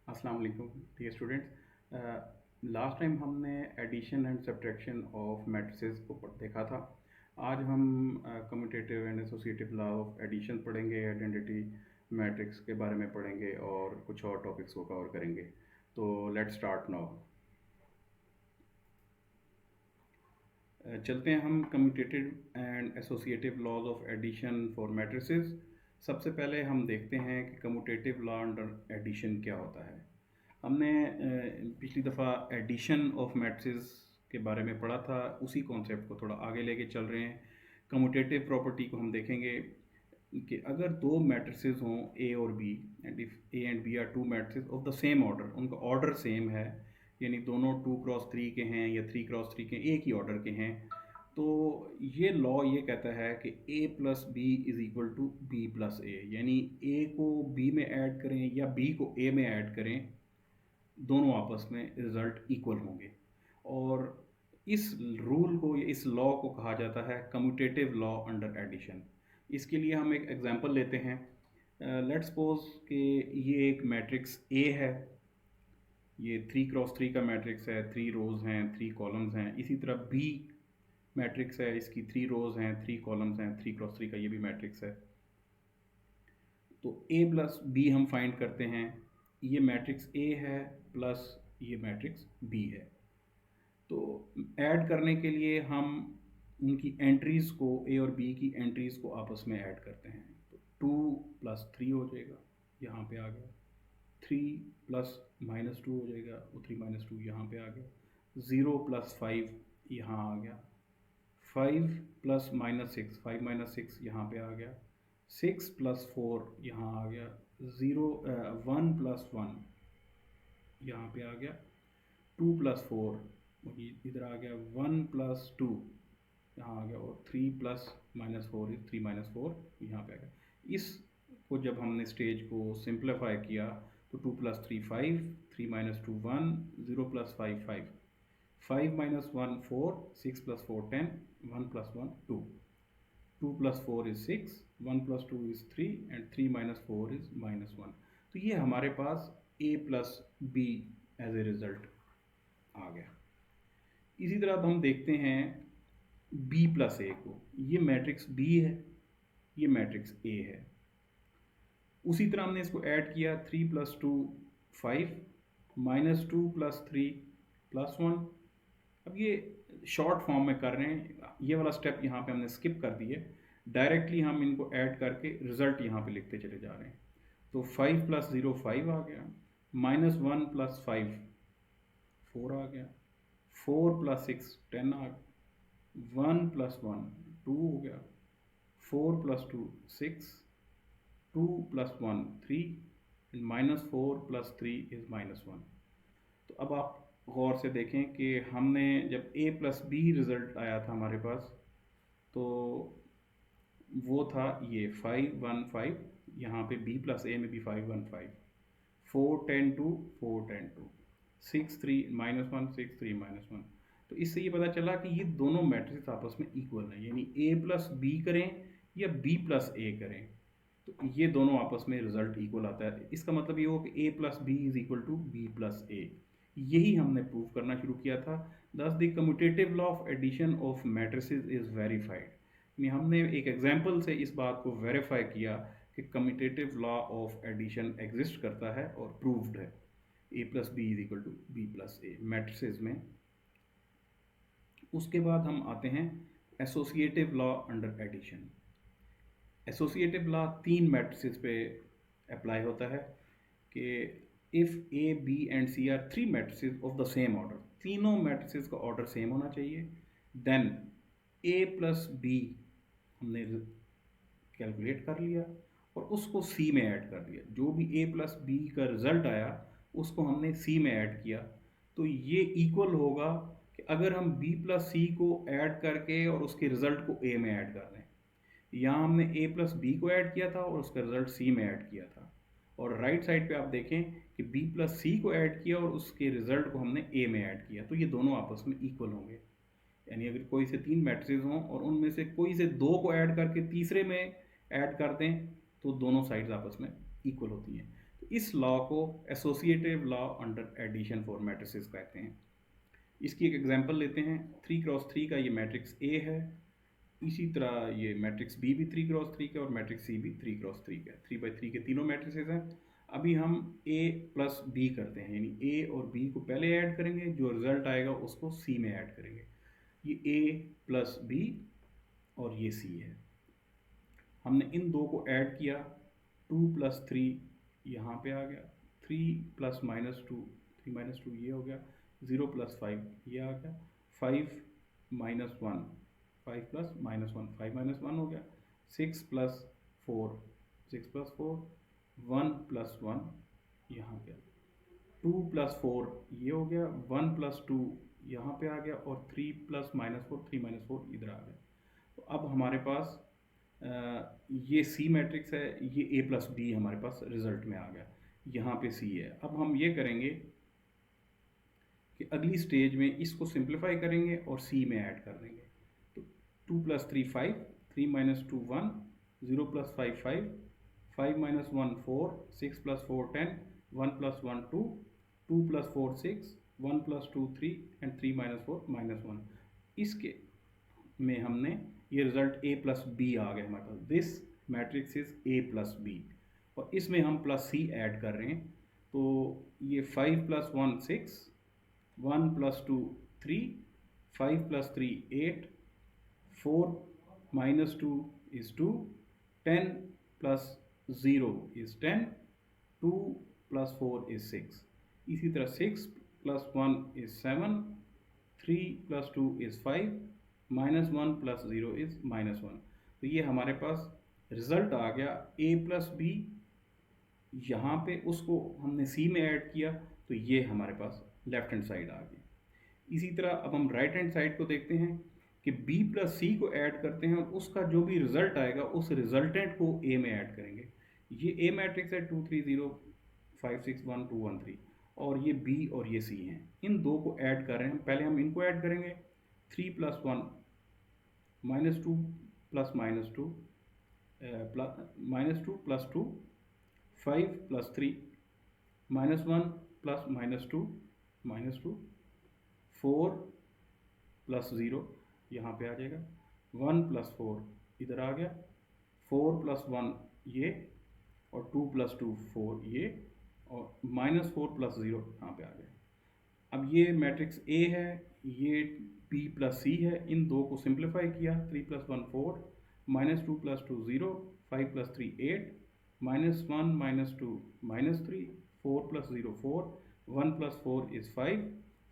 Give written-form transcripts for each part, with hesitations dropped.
अस्सलाम वालेकुम dear students. Last time हमने addition and subtraction of matrices को देखा था। आज हम commutative and associative law of addition पढ़ेंगे, आइडेंटिटी मैट्रिक्स के बारे में पढ़ेंगे और कुछ और टॉपिक्स को कवर करेंगे। तो लेट्स स्टार्ट नाउ। चलते हैं हम commutative and associative laws of addition for matrices. सबसे पहले हम देखते हैं कि कम्यूटेटिव लॉ अंडर एडिशन क्या होता है। हमने पिछली दफ़ा एडिशन ऑफ मैट्रिसेस के बारे में पढ़ा था, उसी कॉन्सेप्ट को थोड़ा आगे लेके चल रहे हैं। कम्यूटेटिव प्रॉपर्टी को हम देखेंगे कि अगर दो मैट्रिसेस हों ए और B, and if A and B are two matrices of the same order, उनका ऑर्डर सेम है, यानी दोनों 2x3 के हैं या 3x3 के एक ही ऑर्डर के हैं, तो ये लॉ ये कहता है कि a plus B is equal to B plus A, यानी a को b में ऐड करें या b को a में ऐड करें, दोनों आपस में रिज़ल्ट इक्वल होंगे। और इस रूल को या इस लॉ को कहा जाता है कम्यूटेटिव लॉ अंडर एडिशन। इसके लिए हम एक एग्जांपल लेते हैं। लेट्स सपोज कि ये एक मैट्रिक्स A है, ये 3x3 का मैट्रिक्स है, 3 रोज़ हैं, 3 कॉलम्स हैं। इसी तरह B मैट्रिक्स है, इसकी 3 रोज़ हैं, 3 कॉलम्स हैं, 3x3 का ये भी मैट्रिक्स है। तो A प्लस बी हम फाइंड करते हैं। ये मैट्रिक्स A है प्लस ये मैट्रिक्स B है। तो ऐड करने के लिए हम उनकी एंट्रीज़ को, A और B की एंट्रीज़ को आपस में ऐड करते हैं। तो 2 प्लस 3 हो जाएगा, यहाँ पे आ गया। 3 प्लस -2 हो जाएगा, वो 3 - 2 यहाँ पे आ गया। 0 प्लस 5 यहाँ आ गया। 5 प्लस -6, 5 - 6 यहाँ पे आ गया। 6 प्लस 4 यहाँ आ गया। 1 प्लस 1 यहाँ पे आ गया। 2 प्लस 4 इधर आ गया। 1 प्लस 2 यहाँ आ गया। और 3 प्लस -4 इज 3 - 4 यहाँ पे आ गया। इस को जब हमने स्टेज को सिंप्लीफाई किया तो 2 plus 3 5, 3 - 2 1, 0 plus 5 5, 5 - 1 4, 6 plus 4 10, 1 plus 1 2, 2 plus 4 is 6, 1 plus 2 is 3 and 3 - 4 is -1। तो ये हमारे पास a plus B as a result आ गया। इसी तरह अब हम देखते हैं b प्लस ए को। ये मैट्रिक्स b है, ये मैट्रिक्स a है। उसी तरह हमने इसको ऐड किया। 3 प्लस 2 5, -2 प्लस 3 प्लस 1। अब ये शॉर्ट फॉर्म में कर रहे हैं, ये वाला स्टेप यहाँ पे हमने स्किप कर दिए। डायरेक्टली हम इनको ऐड करके रिजल्ट यहाँ पे लिखते चले जा रहे हैं। तो 5 प्लस 0 5 आ गया, -1 प्लस 5 4 आ गया, 4 प्लस 6 10 आ गया, 1 प्लस 1 2 हो गया, 4 plus 2 6, 2 plus 1 3 and -4 plus 3 is -1। तो अब आप गौर से देखें कि हमने जब a प्लस बी रिज़ल्ट आया था हमारे पास, तो वो था ये 5 1 5, यहाँ पे b प्लस a में भी 5 1 5, 4 10 2 4 10 2, 6 3 -1 6 3 -1। तो इससे ये पता चला कि ये दोनों मैट्रिक्स आपस में इक्वल हैं, यानी a प्लस बी करें या b प्लस a करें, तो ये दोनों आपस में रिजल्ट इक्वल आता है। इसका मतलब ये हो कि a plus B is equal to B plus A. यही हमने प्रूव करना शुरू किया था। Thus the commutative law of addition of matrices is verified, यानी हमने एक एग्जांपल से इस बात को वेरीफाई किया कि commutative law of addition exist करता है और प्रूव्ड है। a plus B is equal to B plus A matrices में। उसके बाद हम आते हैं associative law under addition. Associative law 3 matrices पे अप्लाई होता है कि if A B and C are 3 matrices of the same order, तीनों मैट्रिसेस का ऑर्डर सेम होना चाहिए, देन ए प्लस बी हमने कैलकुलेट कर लिया और उसको सी में ऐड कर दिया। जो भी ए प्लस बी का रिजल्ट आया उसको हमने सी में ऐड किया, तो ये इक्वल होगा कि अगर हम बी प्लस सी को ऐड करके और उसके रिजल्ट को ए में ऐड कर दें। यहाँ हमने a प्लस बी को ऐड किया था और उसका रिजल्ट c में ऐड किया था। और राइट साइड पे आप देखें कि b प्लस सी को ऐड किया और उसके रिजल्ट को हमने a में ऐड किया, तो ये दोनों आपस में इक्वल होंगे। यानी अगर कोई से 3 मैट्रिसेस हों और उनमें से कोई से 2 को ऐड करके तीसरे में ऐड कर दें तो दोनों साइड्स आपस में इक्वल होती हैं। तो इस लॉ को associative law under addition for matrices कहते हैं। इसकी एक एग्जांपल लेते हैं। 3x3 का ये मैट्रिक्स ए है, इसी तरह ये मैट्रिक्स बी भी 3x3 का और मैट्रिक्स सी भी 3x3 का है। 3x3 के तीनों मैट्रिसेस हैं। अभी हम ए प्लस बी करते हैं, यानी ए और बी को पहले ऐड करेंगे, जो रिजल्ट आएगा उसको सी में ऐड करेंगे। ये ए प्लस बी और ये सी है। हमने इन दो को ऐड किया, 2+3 यहाँ पे आ गया, 3 + -2, 3 - 2 ये हो गया, 0 + 5 ये आ गया, 5 - 1, 5 + -1, 5 - 1 हो गया, 6 + 4, 6 + 4, 1 + 1 यहाँ गया, 2 + 4 ये हो गया, 1 + 2 यहाँ पे आ गया और 3 + -4, 3 - 4 इधर आ गया। तो अब हमारे पास ये सी मैट्रिक्स है, ये ए प्लस बी हमारे पास रिजल्ट में आ गया, यहाँ पे सी है। अब हम ये करेंगे कि अगली स्टेज में इसको सिंप्लीफाई करेंगे और सी में ऐड कर देंगे। तो 2 + 3 5, 3 - 2 1, 0 + 5 5, 5 - 1 4, 6 + 4 10, 1 + 1 2, 2 + 4 6, 1 + 2 3 एंड 3 - 4 -1। इसके में हमने ये रिजल्ट ए प्लस बी आ गया हमारे पास। This matrix is A plus B, और इसमें हम प्लस सी ऐड कर रहे हैं। तो ये 5 + 1 6, 1 + 2 3, 5 + 3 8, 4 - 2 is 2, 10 + 0 is 10, 2 + 4 is 6। इसी तरह 6 + 1 is 7, 3 + 2 is 5, -1 + 0 is -1। तो ये हमारे पास रिजल्ट आ गया a + b, यहाँ पे उसको हमने c में ऐड किया, तो ये हमारे पास लेफ्ट हैंड साइड आ गई। इसी तरह अब हम राइट हैंड साइड को देखते हैं कि b + c को ऐड करते हैं और उसका जो भी रिजल्ट आएगा उस रिजल्टेंट को a में ऐड करेंगे। ये a मैट्रिक्स है 2 3 0 5 6 1 2 1 3, और ये b और ये c हैं। इन दो को ऐड कर रहे हैं, पहले हम इनको ऐड करेंगे। 3 + 1 -2 + -2, -2 + 2, 5 + 3, -1 + -2, -2, 4 + 0 यहाँ पे आ जाएगा, 1 + 4 इधर आ गया, 4 + 1 ये, और 2 + 2 4 ये, और -4 + 0 यहाँ पे आ गया। अब ये मैट्रिक्स ए है, ये b + c है। इन दो को सिंप्लीफाई किया, 3 + 1 4, -2 + 2 0, 5 + 3 8, -1 - 2 -3, 4 + 0 4, 1 + 4 is 5,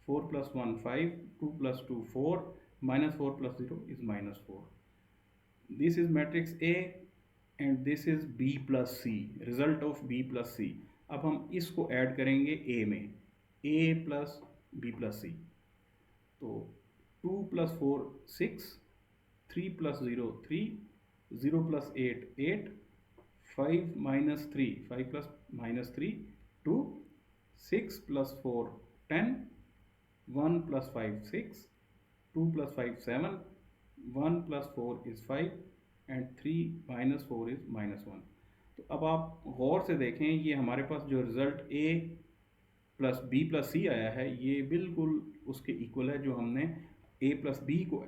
4 + 1 5, 2 + 2 4, -4 + 0 is -4। This is matrix A and this is B + C, result of B + C। अब हम इसको ऐड करेंगे A में, A + B + C। तो 2 + 4 6, 3 + 0 3, 0 + 8 8, 5 - 3 5 + -3 2, 6 + 4 10, 1 + 5 6, 2 + 5 7, 1 + 4 is 5 एंड 3 - 4 is -1। तो अब आप गौर से देखें, ये हमारे पास जो रिज़ल्ट A + B + C आया है, ये बिल्कुल उसके इक्वल है जो हमने A + B को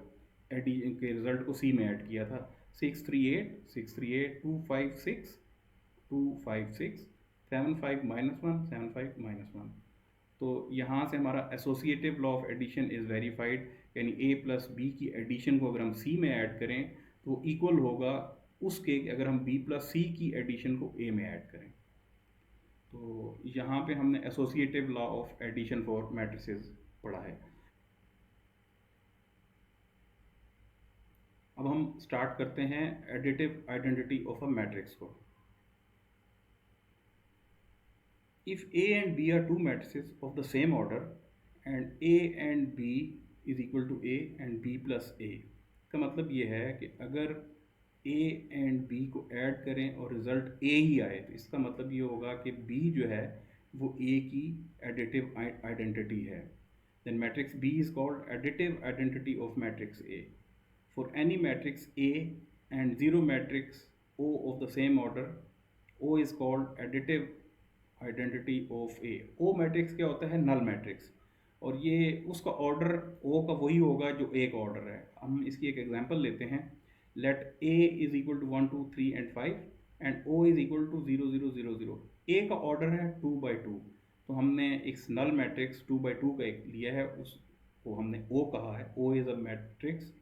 एडिशन के रिज़ल्ट को C में ऐड किया था। 6 3 8, 6 3 8, 2 5 6, 2 5 6, 7 5 -1, 7 5 -1। तो यहाँ से हमारा associative law of addition is verified, यानी A + B की एडिशन को अगर हम C में ऐड करें तो इक्वल होगा उसके अगर हम B + C की एडिशन को A में ऐड करें। तो यहाँ पे हमने associative law of addition for matrices पढ़ा है। अब हम स्टार्ट करते हैं additive identity of a matrix को। If A and B are two matrices of the same order and A and B is equal to A and B plus A, का मतलब ये है कि अगर A and B को add करें और रिजल्ट A ही आए, तो इसका मतलब ये होगा कि B जो है वो A की एडिटिव आइडेंटिटी है। Then matrix B is called additive identity of matrix A. For any matrix A and zero matrix O of the same order, O is called additive identity of A. O matrix क्या होता है? Null matrix. और ये उसका order ओ का वही होगा जो ए का ऑर्डर है। हम इसकी एक एग्जांपल लेते हैं। Let A is equal to 1 2 3 and 5 and O is equal to 0 0 0 0। A का ऑर्डर है 2 by 2। तो हमने इस नल मैट्रिक्स 2 by 2 का एक लिया है, उसको हमने ओ कहा है। O is a matrix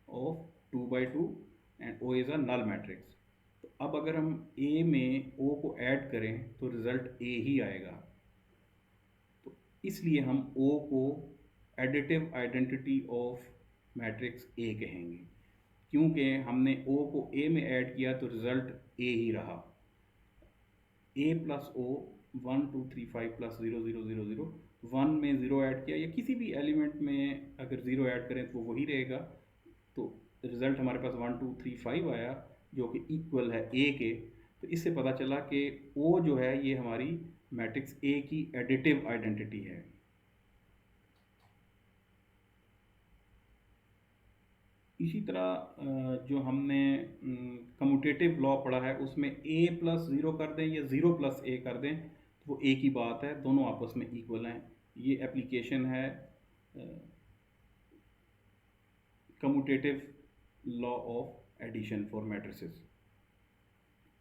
of 2 by 2 and O is a null matrix. तो अब अगर हम ए में ओ को ऐड करें तो रिजल्ट ए ही आएगा। तो इसलिए हम ओ को additive identity of matrix A कहेंगे, क्योंकि हमने ओ को ए में ऐड किया तो रिजल्ट ए ही रहा। ए प्लस ओ 1 2 3 5 प्लस 0 0 0 0। 1 में ज़ीरो ऐड किया या किसी भी एलिमेंट में अगर ज़ीरो ऐड करें तो वो वही रहेगा। तो रिज़ल्ट हमारे पास 1 2 3 5 आया, जो कि इक्वल है ए के। तो इससे पता चला कि ओ जो है ये हमारी मैट्रिक्स ए की एडिटिव आइडेंटिटी है। इसी तरह जो हमने कम्यूटेटिव लॉ पढ़ा है उसमें ए प्लस ज़ीरो कर दें या ज़ीरो प्लस ए कर दें तो वो एक ही बात है, दोनों आपस में इक्वल हैं। ये एप्लीकेशन है commutative law of addition for matrices.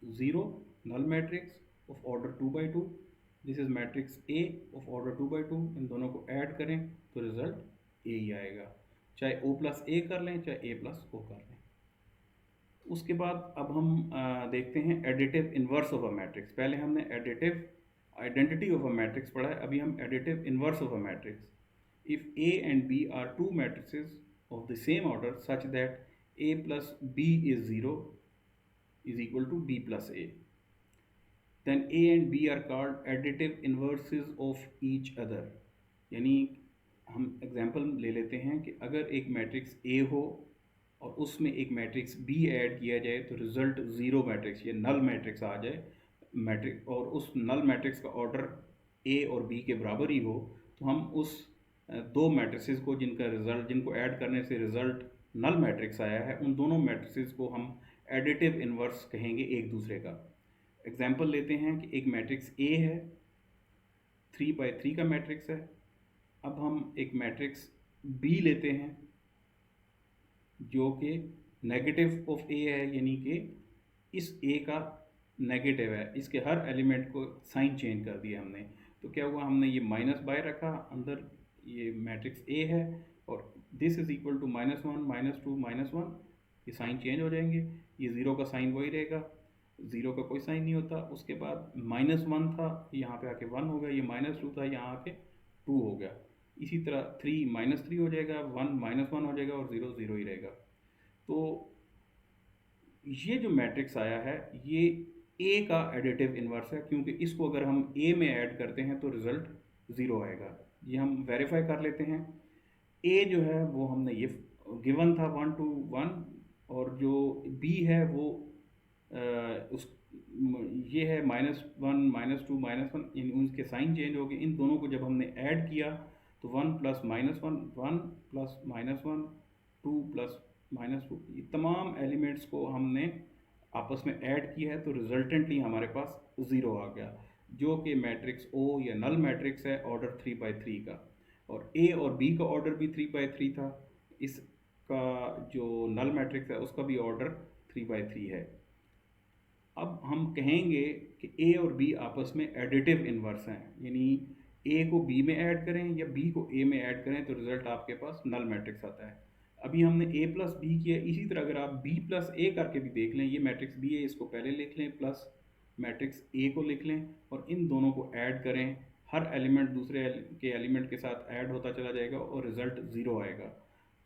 Zero null matrix of order 2 by 2, this is matrix A of order 2 by 2। इन दोनों को ऐड करें तो रिजल्ट ए ही आएगा, चाहे ओ प्लस ए कर लें चाहे ए प्लस ओ कर लें। उसके बाद अब हम देखते हैं additive inverse of a matrix. पहले हमने additive identity of a matrix पढ़ा है, अभी हम additive inverse of a matrix. If A and B are two matrices of the same order such that A plus B is 0 is equal to b plus a, then a and b are called additive inverses of each other। यानी हम example ले लेते हैं कि अगर एक matrix A हो और उसमें एक मैट्रिक्स बी ऐड किया जाए तो रिजल्ट ज़ीरो मैट्रिक्स या नल मैट्रिक्स आ जाए मैट्रिक्स, और उस नल मैट्रिक्स का ऑर्डर ए और बी के बराबर ही हो, तो हम उस दो मैट्रिसेस को जिनको ऐड करने से रिजल्ट नल मैट्रिक्स आया है, उन दोनों मैट्रिसेस को हम एडिटिव इन्वर्स कहेंगे एक दूसरे का। एग्जांपल लेते हैं कि एक मैट्रिक्स ए है, 3 by 3 का मैट्रिक्स है। अब हम एक मैट्रिक्स बी लेते हैं जो कि नेगेटिव ऑफ ए है, यानी कि इस ए का नेगेटिव है, इसके हर एलिमेंट को साइन चेंज कर दिया हमने। तो क्या हुआ, हमने ये माइनस बाय रखा, अंदर ये मैट्रिक्स ए है और दिस इज इक्वल टू -1 -2 -1, ये साइन चेंज हो जाएंगे। ये ज़ीरो का साइन वही रहेगा, ज़ीरो का कोई साइन नहीं होता। उसके बाद -1 था, यहाँ पे आके 1 हो गया, ये -2 था, यहाँ आके 2 हो गया। इसी तरह 3 -3 हो जाएगा, 1 -1 हो जाएगा और 0 0 ही रहेगा। तो ये जो मैट्रिक्स आया है ये ए का एडिटिव इन्वर्स है, क्योंकि इसको अगर हम ए में ऐड करते हैं तो रिजल्ट 0 आएगा। ये हम वेरीफाई कर लेते हैं। ए जो है वो हमने ये गिवन था 1 to 1, और जो बी है वो उस ये है -1 -2 -1, इन उनके साइन चेंज हो गए। इन दोनों को जब हमने ऐड किया तो 1 + -1 1 + -1 2 + -2, ये तमाम एलिमेंट्स को हमने आपस में ऐड किया है तो रिजल्टेंटली हमारे पास 0 आ गया, जो कि मैट्रिक्स ओ या नल मैट्रिक्स है ऑर्डर 3 by 3 का। और ए और बी का ऑर्डर भी 3 by 3 था, इसका जो नल मैट्रिक्स है उसका भी ऑर्डर 3 by 3 है। अब हम कहेंगे कि ए और बी आपस में एडिटिव इन्वर्स हैं, यानी ए को बी में ऐड करें या बी को ए में ऐड करें तो रिजल्ट आपके पास नल मैट्रिक्स आता है। अभी हमने ए प्लस बी किया, इसी तरह अगर आप बी प्लस ए करके भी देख लें, ये मैट्रिक्स बी है, इसको पहले लिख लें, प्लस मैट्रिक्स ए को लिख लें और इन दोनों को ऐड करें, हर एलिमेंट दूसरे के एलिमेंट के साथ ऐड होता चला जाएगा और रिजल्ट 0 आएगा।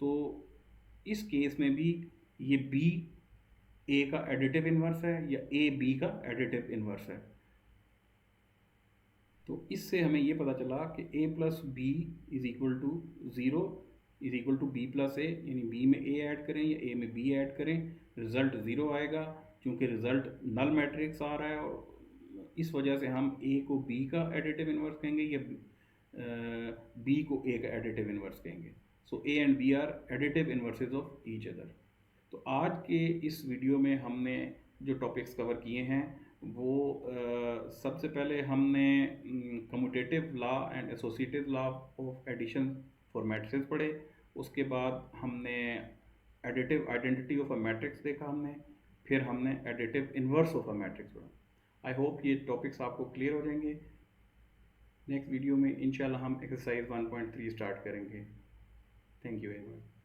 तो इस केस में भी ये बी ए का एडिटिव इन्वर्स है या ए बी का एडिटिव इन्वर्स है। तो इससे हमें ये पता चला कि A plus B is equal to 0 is equal to B plus A, यानी बी में ए ऐड करें या ए में बी ऐड करें, रिजल्ट 0 आएगा, क्योंकि रिजल्ट नल मैट्रिक्स आ रहा है। और इस वजह से हम ए को बी का एडिटिव इन्वर्स कहेंगे या बी को ए का एडिटिव इन्वर्स कहेंगे। So A and B are additive inverses of each other. तो आज के इस वीडियो में हमने जो टॉपिक्स कवर किए हैं वो सबसे पहले हमने commutative law and associative law of addition for matrices पढ़े। उसके बाद हमने additive identity of a matrix देखा हमने। फिर हमने additive inverse of a matrix पढ़ा। आई होप ये टॉपिक्स आपको क्लियर हो जाएंगे। नेक्स्ट वीडियो में इंशाल्लाह हम एक्सरसाइज 1.3 स्टार्ट करेंगे। Thank you very much.